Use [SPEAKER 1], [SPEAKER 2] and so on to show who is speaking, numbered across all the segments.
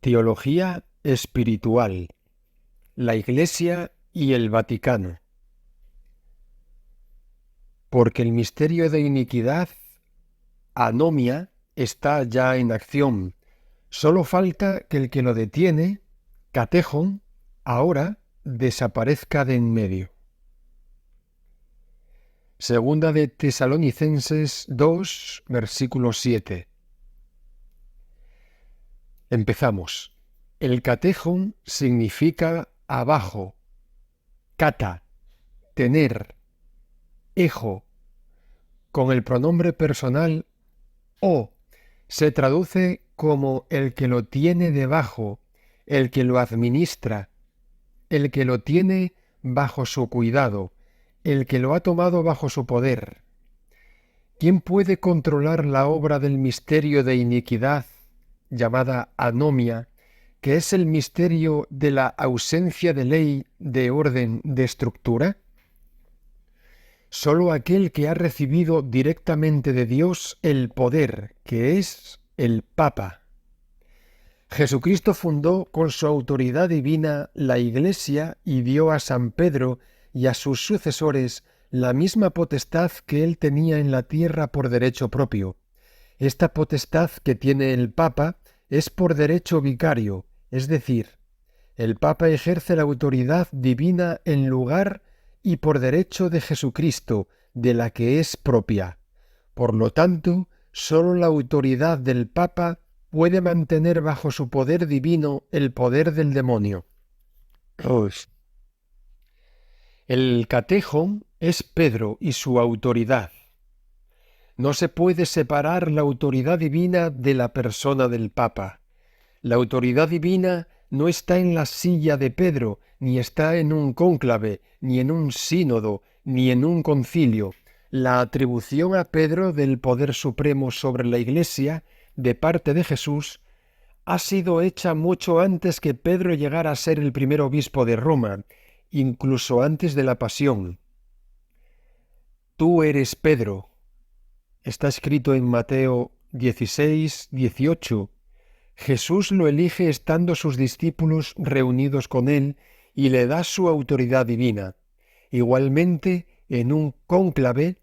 [SPEAKER 1] Teología espiritual, la Iglesia y el Vaticano. Porque el misterio de iniquidad, anomia, está ya en acción. Solo falta que el que lo detiene, catejon, ahora desaparezca de en medio. Segunda de Tesalonicenses 2, versículo 7. Empezamos. El catejon significa abajo, cata, tener, ejo, con el pronombre personal o. Se traduce como el que lo tiene debajo, el que lo administra, el que lo tiene bajo su cuidado, el que lo ha tomado bajo su poder. ¿Quién puede controlar la obra del misterio de iniquidad, llamada anomia, que es el misterio de la ausencia de ley, de orden, de estructura? Solo aquel que ha recibido directamente de Dios el poder, que es el Papa. Jesucristo fundó con su autoridad divina la Iglesia y dio a San Pedro y a sus sucesores la misma potestad que él tenía en la tierra por derecho propio. Esta potestad que tiene el Papa es por derecho vicario, es decir, el Papa ejerce la autoridad divina en lugar y por derecho de Jesucristo, de la que es propia. Por lo tanto, sólo la autoridad del Papa puede mantener bajo su poder divino el poder del demonio. El catejon es Pedro y su autoridad. No se puede separar la autoridad divina de la persona del Papa. La autoridad divina no está en la silla de Pedro, ni está en un cónclave, ni en un sínodo, ni en un concilio. La atribución a Pedro del poder supremo sobre la Iglesia, de parte de Jesús, ha sido hecha mucho antes que Pedro llegara a ser el primer obispo de Roma, incluso antes de la pasión. Tú eres Pedro. Está escrito en Mateo 16, 18. Jesús lo elige estando sus discípulos reunidos con él y le da su autoridad divina. Igualmente, en un cónclave,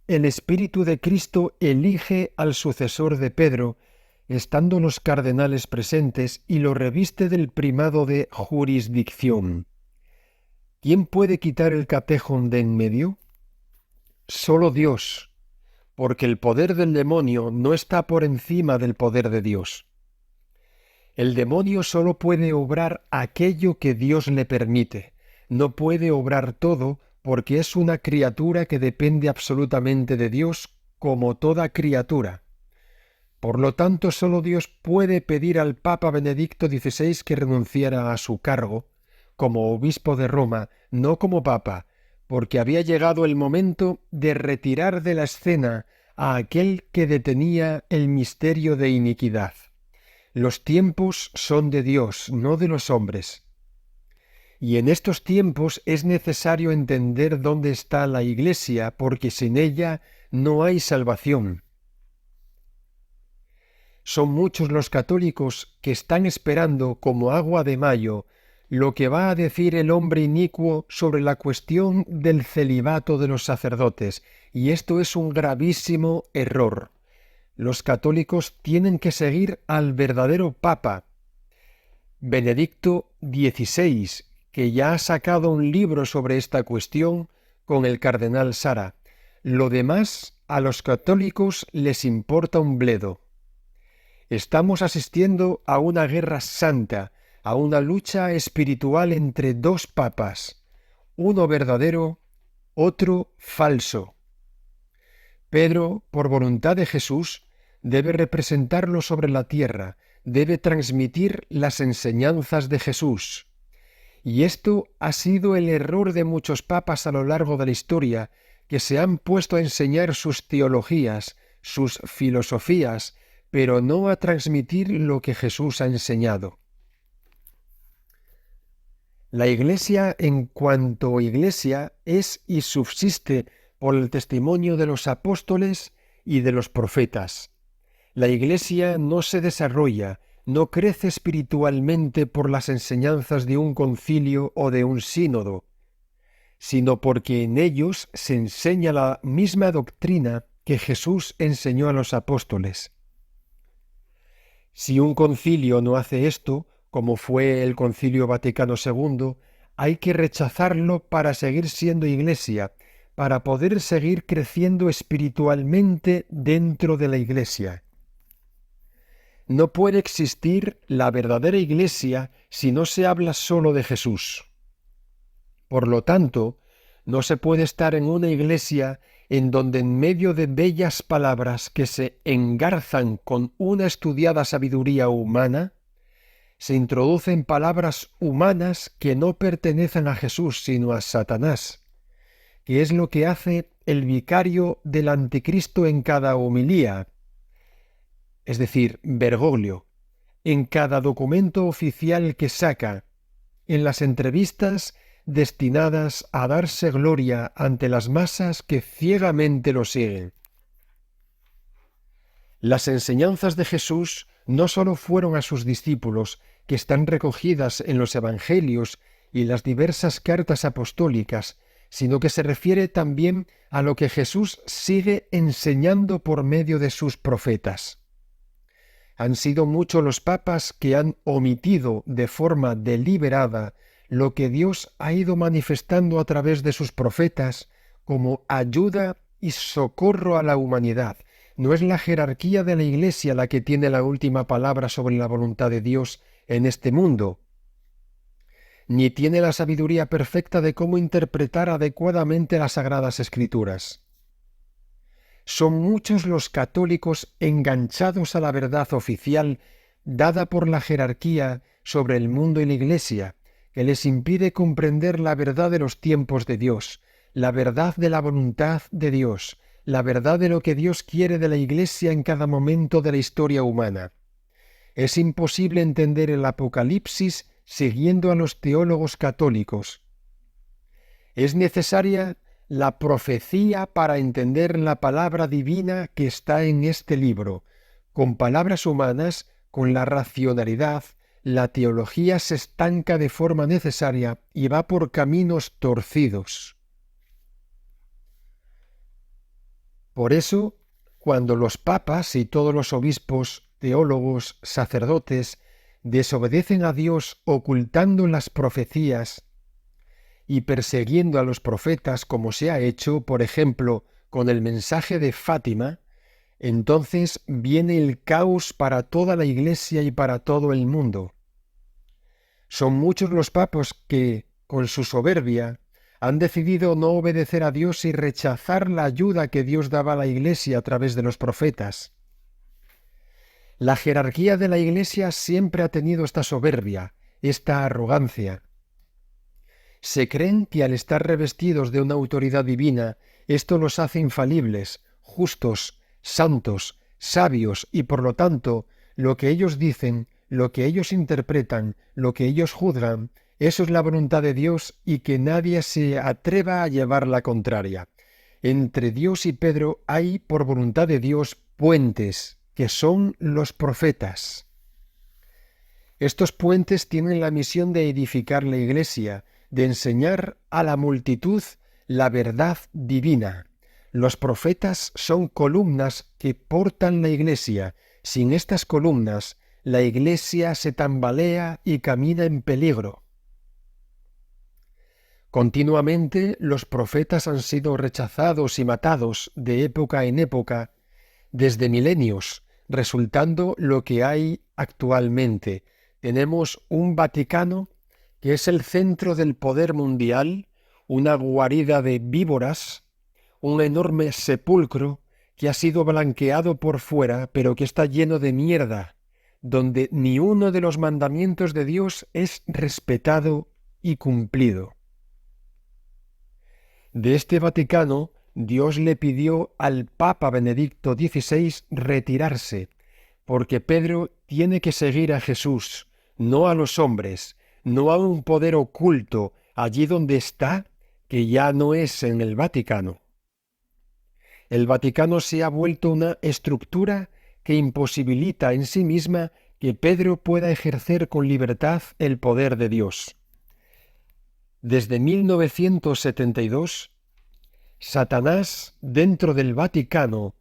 [SPEAKER 1] el Espíritu de Cristo elige al sucesor de Pedro, estando los cardenales presentes, y lo reviste del primado de jurisdicción. ¿Quién puede quitar el catejon de en medio? Solo Dios, porque el poder del demonio no está por encima del poder de Dios. El demonio solo puede obrar aquello que Dios le permite. No puede obrar todo porque es una criatura que depende absolutamente de Dios como toda criatura. Por lo tanto, solo Dios puede pedir al Papa Benedicto XVI que renunciara a su cargo, como obispo de Roma, no como Papa, porque había llegado el momento de retirar de la escena a aquel que detenía el misterio de iniquidad. Los tiempos son de Dios, no de los hombres. Y en estos tiempos es necesario entender dónde está la Iglesia, porque sin ella no hay salvación. Son muchos los católicos que están esperando como agua de mayo lo que va a decir el hombre inicuo sobre la cuestión del celibato de los sacerdotes, y esto es un gravísimo error. Los católicos tienen que seguir al verdadero Papa, Benedicto XVI, que ya ha sacado un libro sobre esta cuestión con el cardenal Sara. Lo demás a los católicos les importa un bledo. Estamos asistiendo a una guerra santa, a una lucha espiritual entre dos papas, uno verdadero, otro falso. Pedro, por voluntad de Jesús, debe representarlo sobre la tierra, debe transmitir las enseñanzas de Jesús. Y esto ha sido el error de muchos papas a lo largo de la historia, que se han puesto a enseñar sus teologías, sus filosofías, pero no a transmitir lo que Jesús ha enseñado. La Iglesia, en cuanto Iglesia, es y subsiste por el testimonio de los apóstoles y de los profetas. La Iglesia no se desarrolla, no crece espiritualmente por las enseñanzas de un concilio o de un sínodo, sino porque en ellos se enseña la misma doctrina que Jesús enseñó a los apóstoles. Si un concilio no hace esto, como fue el Concilio Vaticano II, hay que rechazarlo para seguir siendo Iglesia, para poder seguir creciendo espiritualmente dentro de la Iglesia. No puede existir la verdadera Iglesia si no se habla solo de Jesús. Por lo tanto, no se puede estar en una iglesia en donde en medio de bellas palabras que se engarzan con una estudiada sabiduría humana, se introducen palabras humanas que no pertenecen a Jesús sino a Satanás, que es lo que hace el vicario del anticristo en cada homilía, es decir, Bergoglio, en cada documento oficial que saca, en las entrevistas destinadas a darse gloria ante las masas que ciegamente lo siguen. Las enseñanzas de Jesús no sólo fueron a sus discípulos, que están recogidas en los Evangelios y las diversas cartas apostólicas, sino que se refiere también a lo que Jesús sigue enseñando por medio de sus profetas. Han sido muchos los papas que han omitido de forma deliberada lo que Dios ha ido manifestando a través de sus profetas como ayuda y socorro a la humanidad. No es la jerarquía de la Iglesia la que tiene la última palabra sobre la voluntad de Dios en este mundo, ni tiene la sabiduría perfecta de cómo interpretar adecuadamente las Sagradas Escrituras. Son muchos los católicos enganchados a la verdad oficial dada por la jerarquía sobre el mundo y la Iglesia, que les impide comprender la verdad de los tiempos de Dios, la verdad de la voluntad de Dios, la verdad de lo que Dios quiere de la Iglesia en cada momento de la historia humana. Es imposible entender el Apocalipsis siguiendo a los teólogos católicos. Es necesaria la profecía para entender la palabra divina que está en este libro. Con palabras humanas, con la racionalidad, la teología se estanca de forma necesaria y va por caminos torcidos. Por eso, cuando los papas y todos los obispos, teólogos, sacerdotes, desobedecen a Dios ocultando las profecías y persiguiendo a los profetas como se ha hecho, por ejemplo, con el mensaje de Fátima, entonces viene el caos para toda la Iglesia y para todo el mundo. Son muchos los papas que, con su soberbia, han decidido no obedecer a Dios y rechazar la ayuda que Dios daba a la Iglesia a través de los profetas. La jerarquía de la Iglesia siempre ha tenido esta soberbia, esta arrogancia. Se creen que al estar revestidos de una autoridad divina, esto los hace infalibles, justos, santos, sabios y por lo tanto, lo que ellos dicen, lo que ellos interpretan, lo que ellos juzgan, eso es la voluntad de Dios y que nadie se atreva a llevar la contraria. Entre Dios y Pedro hay, por voluntad de Dios, puentes, que son los profetas. Estos puentes tienen la misión de edificar la Iglesia, de enseñar a la multitud la verdad divina. Los profetas son columnas que portan la Iglesia. Sin estas columnas, la Iglesia se tambalea y camina en peligro. Continuamente los profetas han sido rechazados y matados de época en época, desde milenios, resultando lo que hay actualmente. Tenemos un Vaticano que es el centro del poder mundial, una guarida de víboras, un enorme sepulcro que ha sido blanqueado por fuera, pero que está lleno de mierda, donde ni uno de los mandamientos de Dios es respetado y cumplido. De este Vaticano, Dios le pidió al Papa Benedicto XVI retirarse, porque Pedro tiene que seguir a Jesús, no a los hombres, no a un poder oculto allí donde está, que ya no es en el Vaticano. El Vaticano se ha vuelto una estructura que imposibilita en sí misma que Pedro pueda ejercer con libertad el poder de Dios. Desde 1972, Satanás, dentro del Vaticano,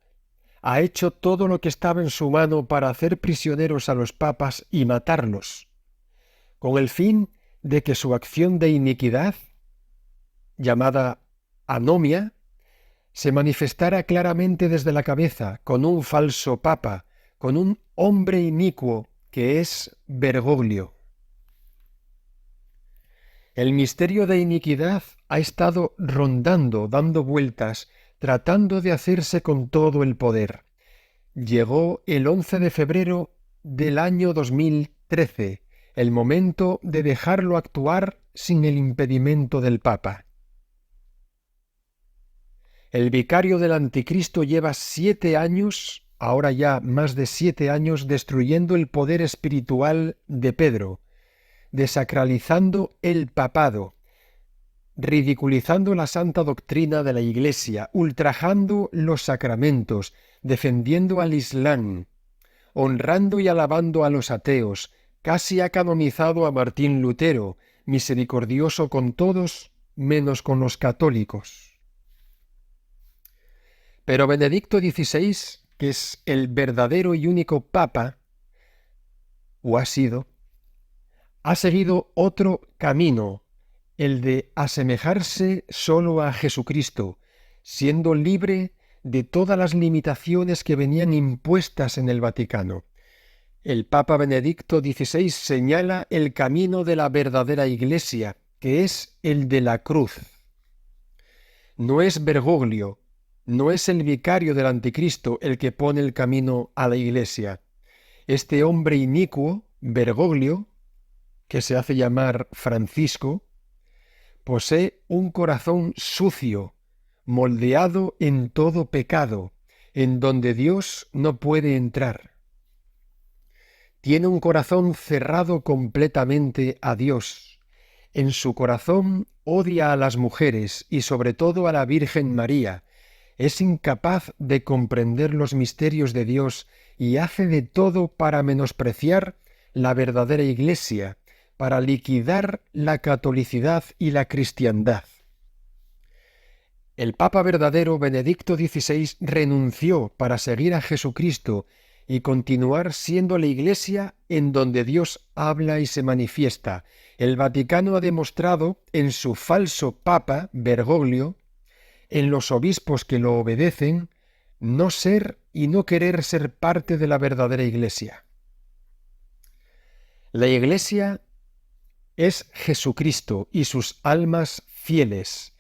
[SPEAKER 1] ha hecho todo lo que estaba en su mano para hacer prisioneros a los papas y matarlos, con el fin de que su acción de iniquidad, llamada anomia, se manifestara claramente desde la cabeza, con un falso papa, con un hombre inicuo que es Bergoglio. El misterio de iniquidad ha estado rondando, dando vueltas, tratando de hacerse con todo el poder. Llegó el 11 de febrero del año 2013, el momento de dejarlo actuar sin el impedimento del Papa. El vicario del Anticristo lleva 7 años, ahora ya más de 7 años, destruyendo el poder espiritual de Pedro, desacralizando el papado, ridiculizando la santa doctrina de la Iglesia, ultrajando los sacramentos, defendiendo al Islam, honrando y alabando a los ateos. Casi ha canonizado a Martín Lutero, misericordioso con todos, menos con los católicos. Pero Benedicto XVI, que es el verdadero y único Papa, o ha sido, ha seguido otro camino, el de asemejarse solo a Jesucristo, siendo libre de todas las limitaciones que venían impuestas en el Vaticano. El Papa Benedicto XVI señala el camino de la verdadera Iglesia, que es el de la cruz. No es Bergoglio, no es el vicario del Anticristo el que pone el camino a la Iglesia. Este hombre inicuo, Bergoglio, que se hace llamar Francisco, posee un corazón sucio, moldeado en todo pecado, en donde Dios no puede entrar. Tiene un corazón cerrado completamente a Dios. En su corazón odia a las mujeres y sobre todo a la Virgen María. Es incapaz de comprender los misterios de Dios y hace de todo para menospreciar la verdadera Iglesia, para liquidar la catolicidad y la cristiandad. El Papa verdadero Benedicto XVI renunció para seguir a Jesucristo y continuar siendo la Iglesia en donde Dios habla y se manifiesta. El Vaticano ha demostrado en su falso Papa, Bergoglio, en los obispos que lo obedecen, no ser y no querer ser parte de la verdadera Iglesia. La Iglesia es Jesucristo y sus almas fieles.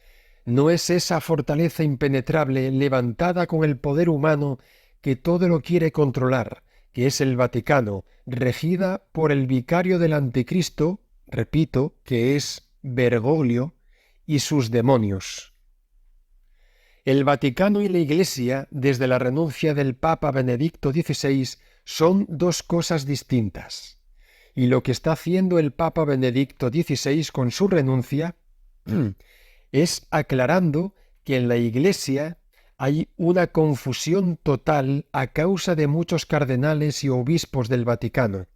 [SPEAKER 1] No es esa fortaleza impenetrable levantada con el poder humano que todo lo quiere controlar, que es el Vaticano, regida por el vicario del Anticristo, repito, que es Bergoglio, y sus demonios. El Vaticano y la Iglesia, desde la renuncia del Papa Benedicto XVI, son dos cosas distintas. Y lo que está haciendo el Papa Benedicto XVI con su renuncia es aclarando que en la Iglesia hay una confusión total a causa de muchos cardenales y obispos del Vaticano.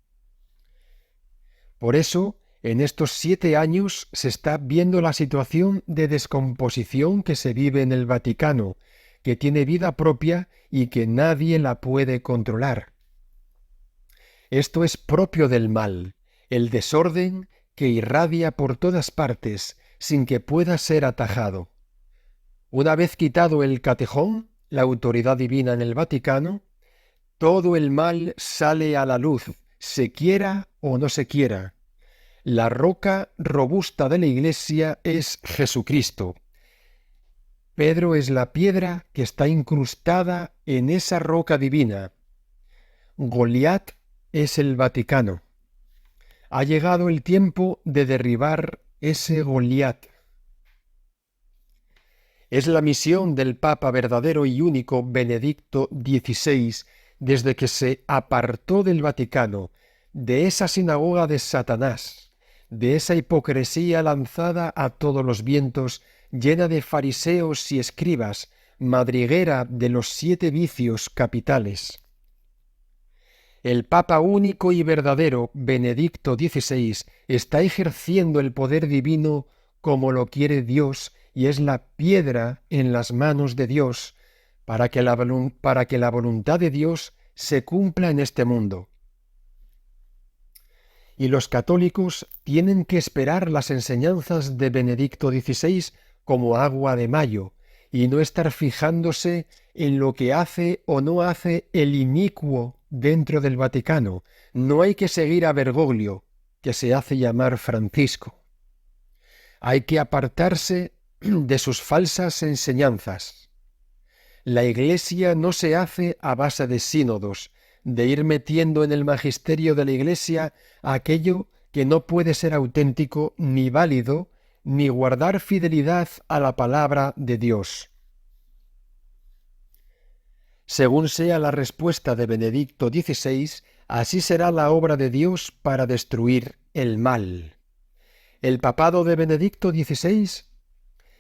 [SPEAKER 1] Por eso, en estos 7 años se está viendo la situación de descomposición que se vive en el Vaticano, que tiene vida propia y que nadie la puede controlar. Esto es propio del mal, el desorden que irradia por todas partes sin que pueda ser atajado. Una vez quitado el catejón, la autoridad divina en el Vaticano, todo el mal sale a la luz, se quiera o no se quiera. La roca robusta de la Iglesia es Jesucristo. Pedro es la piedra que está incrustada en esa roca divina. Goliat es el Vaticano. Ha llegado el tiempo de derribar ese Goliat. Es la misión del Papa verdadero y único Benedicto XVI desde que se apartó del Vaticano, de esa sinagoga de Satanás, de esa hipocresía lanzada a todos los vientos, llena de fariseos y escribas, madriguera de los 7 vicios capitales. El Papa único y verdadero, Benedicto XVI, está ejerciendo el poder divino como lo quiere Dios y es la piedra en las manos de Dios para que la voluntad de Dios se cumpla en este mundo. Y los católicos tienen que esperar las enseñanzas de Benedicto XVI como agua de mayo y no estar fijándose en lo que hace o no hace el inicuo dentro del Vaticano. No hay que seguir a Bergoglio, que se hace llamar Francisco. Hay que apartarse de sus falsas enseñanzas. La Iglesia no se hace a base de sínodos, de ir metiendo en el magisterio de la Iglesia aquello que no puede ser auténtico ni válido, ni guardar fidelidad a la palabra de Dios. Según sea la respuesta de Benedicto XVI, así será la obra de Dios para destruir el mal. El papado de Benedicto XVI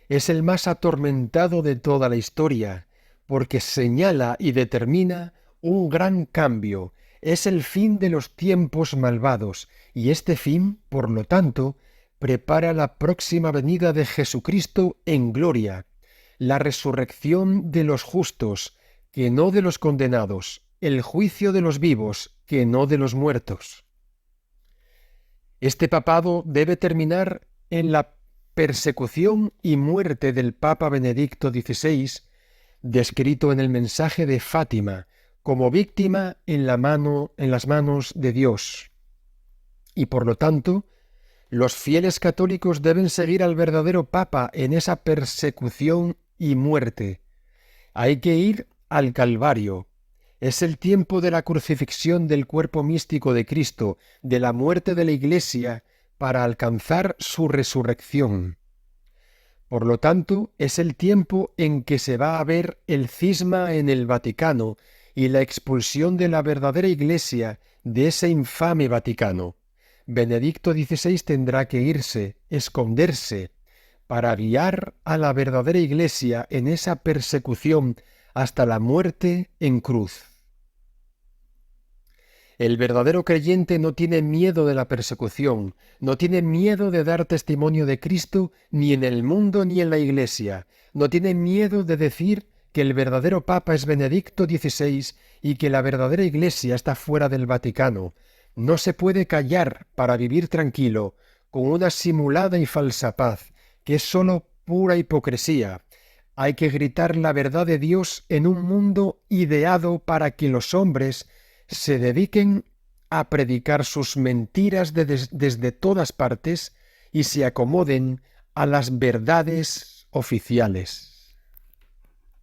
[SPEAKER 1] es el más atormentado de toda la historia, porque señala y determina un gran cambio. Es el fin de los tiempos malvados, y este fin, por lo tanto, prepara la próxima venida de Jesucristo en gloria, la resurrección de los justos, que no de los condenados, el juicio de los vivos, que no de los muertos. Este papado debe terminar en la persecución y muerte del Papa Benedicto XVI, descrito en el mensaje de Fátima, como víctima en las manos de Dios. Y por lo tanto, los fieles católicos deben seguir al verdadero Papa en esa persecución y muerte. Hay que ir al Calvario. Es el tiempo de la crucifixión del cuerpo místico de Cristo, de la muerte de la Iglesia, para alcanzar su resurrección. Por lo tanto, es el tiempo en que se va a ver el cisma en el Vaticano y la expulsión de la verdadera Iglesia de ese infame Vaticano. Benedicto XVI tendrá que irse, esconderse, para guiar a la verdadera Iglesia en esa persecución hasta la muerte en cruz. El verdadero creyente no tiene miedo de la persecución, no tiene miedo de dar testimonio de Cristo ni en el mundo ni en la Iglesia, no tiene miedo de decir que el verdadero Papa es Benedicto XVI y que la verdadera Iglesia está fuera del Vaticano. No se puede callar para vivir tranquilo con una simulada y falsa paz, que es sólo pura hipocresía. Hay que gritar la verdad de Dios en un mundo ideado para que los hombres se dediquen a predicar sus mentiras desde todas partes y se acomoden a las verdades oficiales.